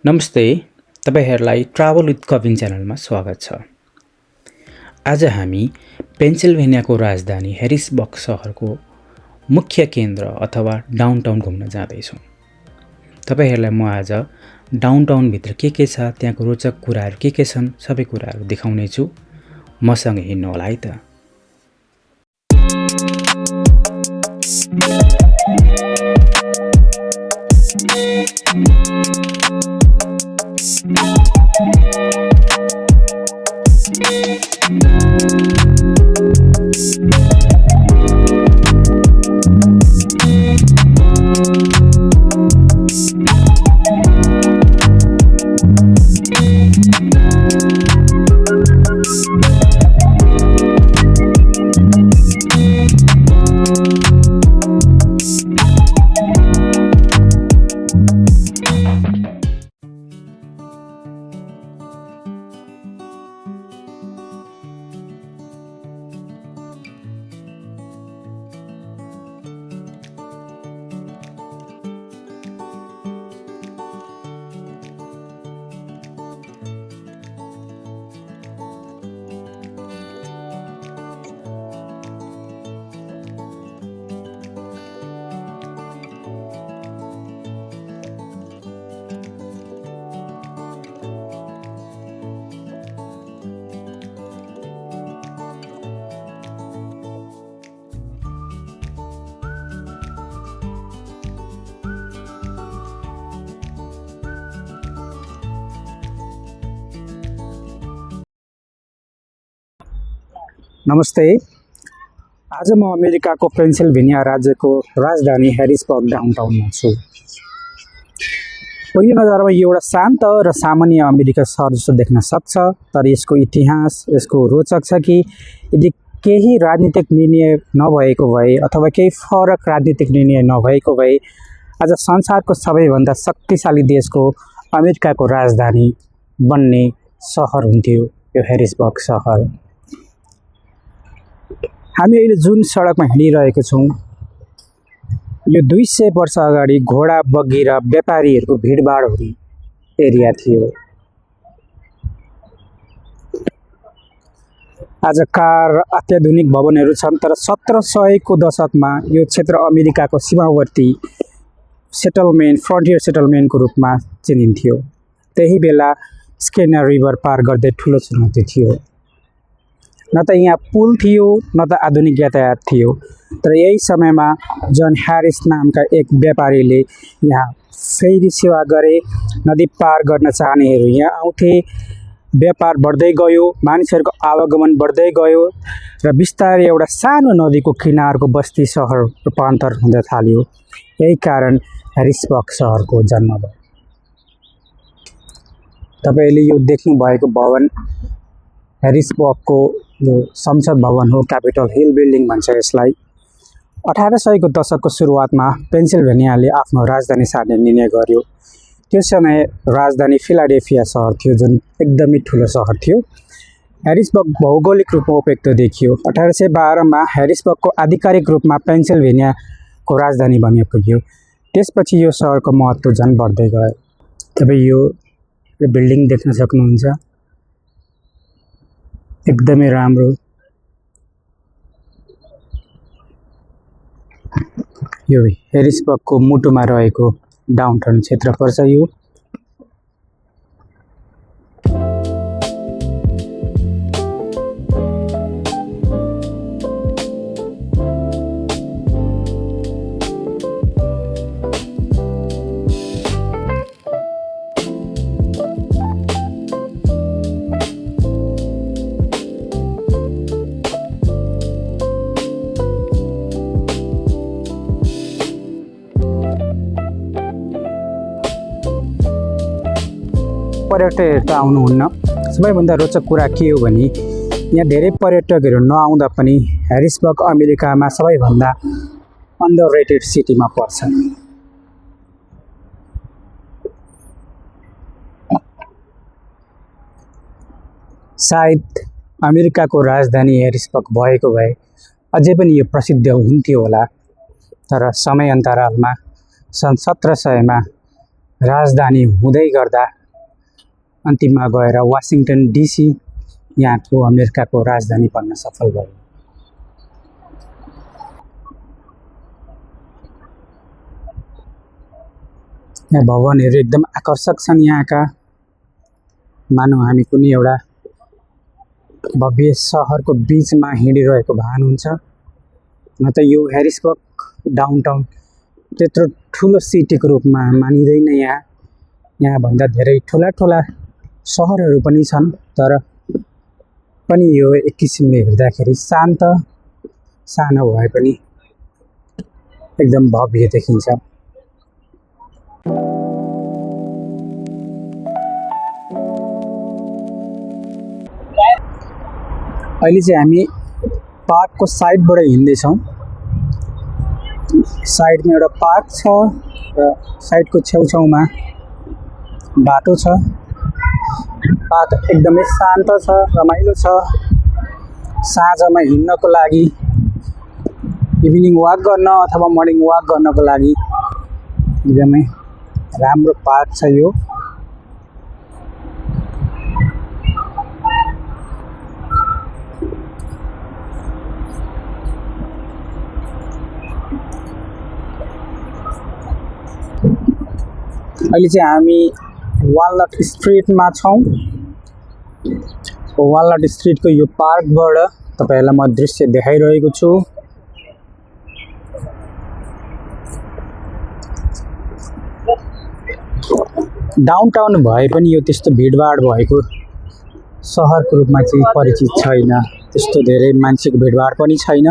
नमस्ते, तपाईहरूलाई travel with Kavin च्यानलमा स्वागत छ। आज हामी पेन्सिल्भेनियाको राजधानी ह्यारिसबर्ग सहरको मुख्य केन्द्र अथवा डाउनटाउन घुम्न जाँदैछौँ। तपाईहरूलाई म आज डाउनटाउनभित्र के छ, त्यहाँको रोचक कुराहरू के छन्, सबै कुराहरू देखाउने छु। मसँग हिँड्नु होला है त। नमस्ते। आज म अमेरिकाको पेन्सिल्भेनिया राज्यको राजधानी ह्यारिसबर्ग डाउनटाउनमा छु। पहिलो नजरमा यो एउटा शान्त र सामान्य अमेरिका सहर जस्तो देख्न सक्छ, तर यसको इतिहास यसको रोचक छ कि यदि केही राजनीतिक निर्णय नभएको भए अथवा केही फरक राजनीतिक निर्णय नभएको भए आज संसारको सबैभन्दा शक्तिशाली देशको अमेरिकाको राजधानी बन्ने सहर हुन्थ्यो यो ह्यारिसबर्ग सहर। हामी अहिले जुन सडकमा हिँडिरहेको छौँ यो 200 वर्ष अगाडि घोडा बग्गी र व्यापारीहरूको भिडभाड हुने एरिया थियो। आज कार र अत्याधुनिक भवनहरू छन्, तर 1700 को दशकमा यो क्षेत्र अमेरिकाको सीमावर्ती सेटलमेन्ट फ्रन्टियर सेटलमेन्टको रूपमा चिनिन्थ्यो। त्यही बेला स्केनर रिभर पार गर्दै ठुलो चुनौती थियो। न त यहाँ पुल थियो न त आधुनिक यातायात थियो, तर यही समयमा जन ह्यारिस नामका एक व्यापारीले यहाँ फेरी सेवा गरे। नदी पार गर्न चाहनेहरू यहाँ आउँथे, व्यापार बढ्दै गयो, मानिसहरूको आवागमन बढ्दै गयो र बिस्तारै एउटा सानो नदीको किनारको बस्ती सहर रूपान्तर हुन थाल्यो। यही कारण ह्यारिसबर्ग सहरको जन्म भयो। तपाईले यो देख्नु भएको भवन ह्यारिसबर्गको यो संसद भवन हो, क्यापिटल हिल बिल्डिङ भन्छ यसलाई। 1800 को दशकको सुरुवातमा पेन्सिल्भेनियाले आफ्नो राजधानी सार्ने निर्णय गर्यो। त्यो समय राजधानी फिलाडेल्फिया सहर थियो, जुन एकदमै ठुलो सहर थियो। ह्यारिसबर्ग भौगोलिक रूपमा उपयुक्त देखियो। 1812 मा ह्यारिसबर्गको आधिकारिक रूपमा पेन्सिल्भेनियाको राजधानी बन्न पुग्यो। त्यसपछि यो सहरको महत्त्व झन् बढ्दै गयो। तपाईँ यो बिल्डिङ देख्न सक्नुहुन्छ, एकदमै राम्रो। यो ह्यारिसबर्गको मुटुमा रहेको डाउनटाउन क्षेत्र पर्छ यो। पर्यटकहरू त आउनुहुन्न। सबैभन्दा रोचक कुरा के हो भने यहाँ धेरै पर्यटकहरू नआउँदा पनि ह्यारिसबर्ग अमेरिकामा सबैभन्दा अन्डररेटेड सिटीमा पर्छ। सायद अमेरिकाको राजधानी ह्यारिसबर्ग भएको भए अझै पनि यो प्रसिद्ध हुन्थ्यो होला, तर समय अन्तरालमा सन् 1700 मा राजधानी हुँदै गर्दा अन्तिममा गएर वासिङटन डिसी यहाँको अमेरिकाको राजधानी बन्न सफल भयो। यहाँ भवनहरू एकदम आकर्षक छन् यहाँका, मानौँ हामी कुनै एउटा भव्य सहरको बिचमा हिँडिरहेको भान हुन्छ। न त यो ह्यारिसबर्ग डाउनटाउन त्यत्रो ठुलो सिटीको रूपमा मानिँदैन। यहाँभन्दा धेरै ठुला ठुला सहरहरू पनि छन्, तर पनि यो एक किसिमले हेर्दाखेरि शान्त सानो भए पनि एकदम भव्य देखिन्छ। अहिले चाहिँ हामी पार्कको साइडबाट हिँड्दैछौँ। साइडमा एउटा पार्क छ र साइडको छेउछाउमा बाटो छ। पार्क एकदमै शान्त छ, रमाइलो छ। साँझमा हिँड्नको लागि, इभिनिङ वाक गर्न अथवा मर्निङ वाक गर्नको लागि एकदमै राम्रो पार्क छ यो। अहिले चाहिँ हामी वालनट स्ट्रिटमा छौँ। वालनट स्ट्रिटको यो पार्कबाट तपाईहरुलाई म दृश्य देखाइरहेको छु। डाउनटाउन भए पनि यो त्यस्तो भिडभाड भएको सहरको रूपमा चाहिँ परिचित छैन। त्यस्तो धेरै मान्छेको भिडभाड पनि छैन,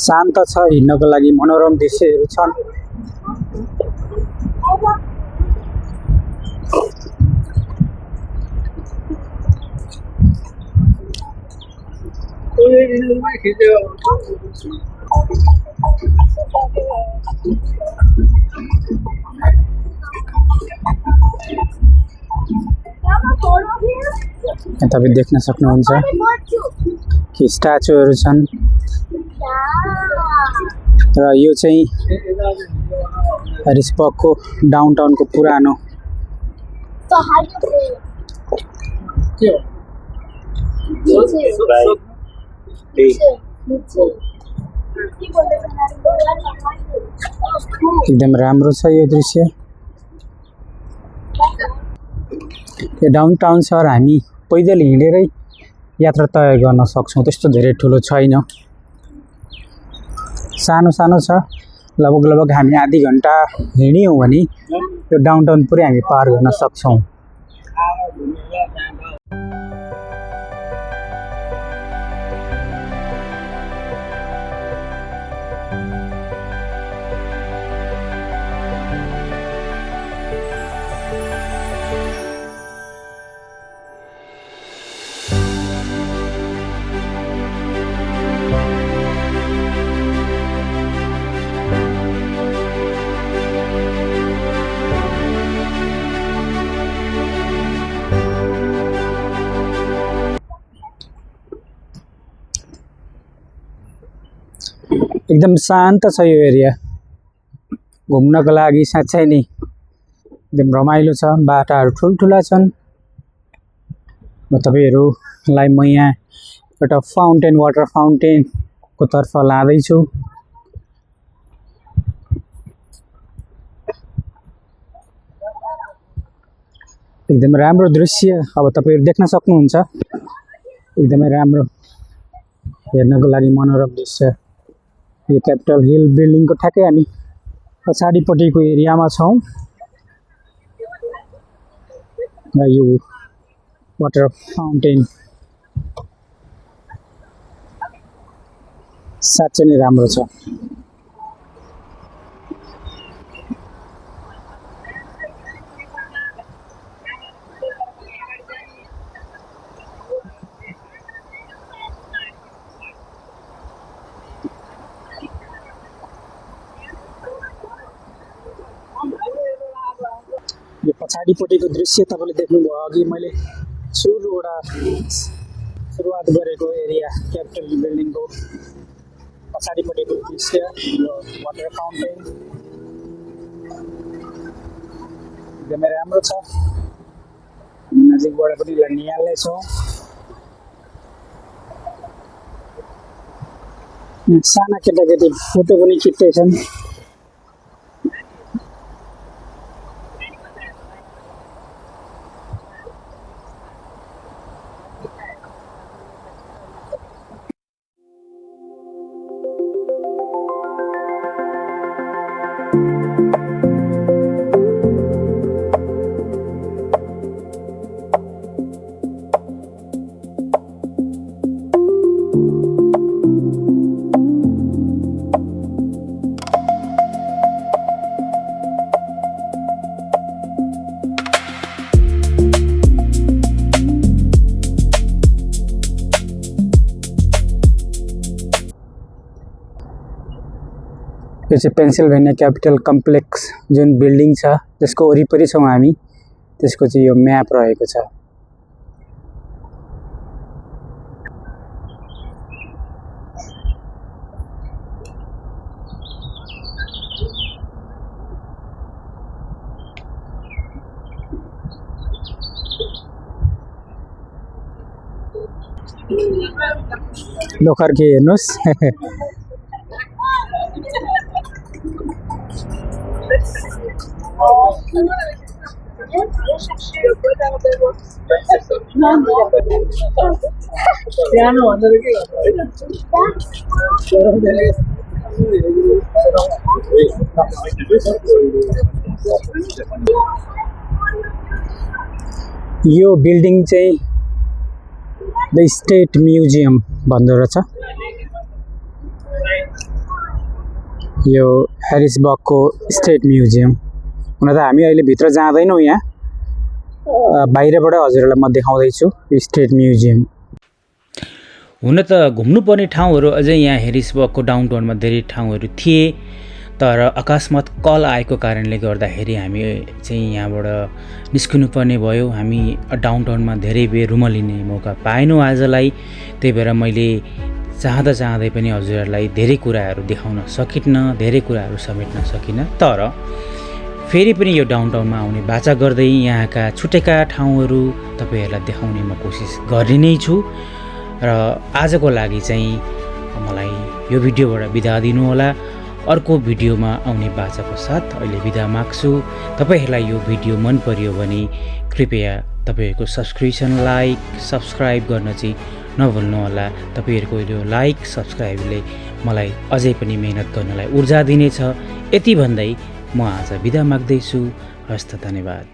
शान्त छ। हिँड्नको लागि मनोरम दृश्यहरू छन्। तपाईं देख्न सक्नुहुन्छ कि स्ट्याचुहरू छन् र यो चाहिँ ह्यारिसबर्गको डाउनटाउनको पुरानो एकदम राम्रो छ यो दृश्य। यो डाउनटाउन सहर हामी पैदल हिँडेरै यात्रा तय गर्न सक्छौँ। त्यस्तो धेरै ठुलो छैन, सानो सानो छ। लगभग हामी आधी घन्टा हिँड्यौँ भने यो डाउनटाउन पुरै हामी पार गर्न सक्छौँ। एकदम शान्त छ यो एरिया, घुम्नको लागि साँच्चै नै एकदम रमाइलो छ। बाटाहरू ठुल्ठुला छन्। म तपाईहरुलाई म यहाँ एउटा फाउन्टेन, वाटर फाउन्टेनको तर्फ लाँदैछु। एकदम राम्रो दृश्य अब तपाईहरु देख्न सक्नुहुन्छ। एकदमै राम्रो, हेर्नको लागि मनोरम दृश्य। यो क्यापिटल हिल बिल्डिङको ठ्याक्कै हामी पछाडिपट्टिको एरियामा छौँ र यो वाटर फाउन्टेन साँच्चै नै राम्रो छ। यो पछाडिपट्टिको दृश्य तपाईले देख्नुभयो। अघि मैले सुरुवात गरेको एरिया क्यापिटल बिल्डिङको पछाडिपट्टिको दृश्य, यो वाटर फाउन्टेन एकदमै राम्रो छ। नजिकबाट पनि यसलाई निहाल्नेछौँ। साना केटाकेटी फोटो पनि खिच्दैछन्। यो चाहिँ पेन्सिल्भेनिया क्यापिटल कम्प्लेक्स जुन बिल्डिङ छ त्यसको वरिपरि छौँ हामी। त्यसको चाहिँ यो म्याप रहेको छ। लोखर के हेर्नुहोस्। यो बिल्डिङ चाहिँ द स्टेट म्युजियम भन्दो रहेछ। यो ह्यारिसबर्गको स्टेट म्युजियम। हुन त हामी अहिले भित्र जाँदैनौँ, यहाँ बाहिरबाट हजुरहरूलाई म देखाउँदैछु यो स्टेट म्युजियम। हुन त घुम्नुपर्ने ठाउँहरू अझै यहाँ ह्यारिसबर्गको डाउनटाउनमा धेरै ठाउँहरू थिए, तर अकस्मात कल आएको कारणले गर्दाखेरि हामी चाहिँ यहाँबाट निस्किनुपर्ने भयो। हामी डाउनटाउनमा धेरै बेर रुमलिने मौका पाएनौँ आजलाई। त्यही भएर मैले चाहँदै पनि हजुरहरूलाई धेरै कुराहरू देखाउन सकिनँ, धेरै कुराहरू समेट्न सकिनँ। तर फेरि पनि यो डाउनटाउनमा आउने बाचा गर्दै यहाँका छुटेका ठाउँहरू तपाईँहरूलाई देखाउने म कोसिस गर्ने नै छु। र आजको लागि चाहिँ मलाई यो भिडियोबाट बिदा दिनुहोला। अर्को भिडियोमा आउने बाचाको साथ अहिले बिदा माग्छु। तपाईँहरूलाई यो भिडियो मन पर्यो भने कृपया तपाईँहरूको सब्सक्राइब गर्न चाहिँ नभुल्नुहोला। तपाईँहरूको यो लाइक सब्सक्राइबले मलाई अझै पनि मेहनत गर्नलाई ऊर्जा दिनेछ। यति भन्दै म आज बिदा माग्दैछु। हस्त धन्यवाद।